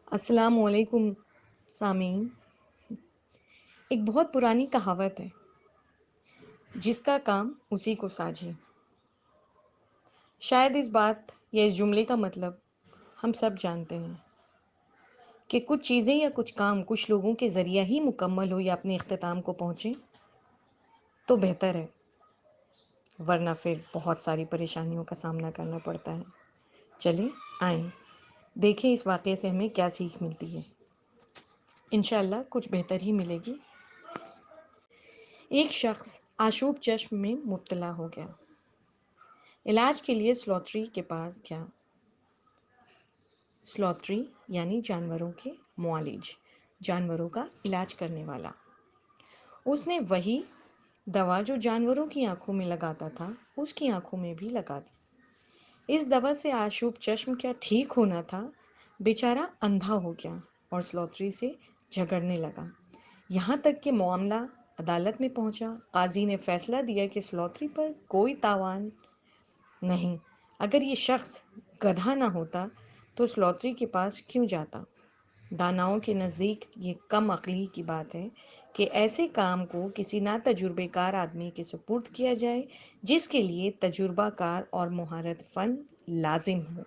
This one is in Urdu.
السلام علیکم سامعین۔ ایک بہت پرانی کہاوت ہے، جس کا کام اسی کو ساجھے۔ شاید اس بات یا اس جملے کا مطلب ہم سب جانتے ہیں کہ کچھ چیزیں یا کچھ کام کچھ لوگوں کے ذریعہ ہی مکمل ہو یا اپنے اختتام کو پہنچے تو بہتر ہے، ورنہ پھر بہت ساری پریشانیوں کا سامنا کرنا پڑتا ہے۔ چلیں آئیں دیکھیں اس واقعے سے ہمیں کیا سیکھ ملتی ہے۔ انشاءاللہ کچھ بہتر ہی ملے گی۔ ایک شخص آشوب چشم میں مبتلا ہو گیا۔ علاج کے لیے سلوتری کے پاس گیا۔ سلوتری یعنی جانوروں کے معالج، جانوروں کا علاج کرنے والا۔ اس نے وہی دوا جو جانوروں کی آنکھوں میں لگاتا تھا اس کی آنکھوں میں بھی لگا دی۔ اس دوا سے آشوب چشم کیا ٹھیک ہونا تھا، بیچارہ اندھا ہو گیا اور سلوتری سے جھگڑنے لگا، یہاں تک کہ معاملہ عدالت میں پہنچا۔ قاضی نے فیصلہ دیا کہ سلوتری پر کوئی تاوان نہیں۔ اگر یہ شخص گدھا نہ ہوتا تو سلوتری کے پاس کیوں جاتا؟ داناؤں کے نزدیک یہ کم عقلی کی بات ہے کہ ایسے کام کو کسی نا تجربے کار آدمی کے سپرد کیا جائے، جس کے لیے تجربہ کار اور مہارت فن لازم ہو۔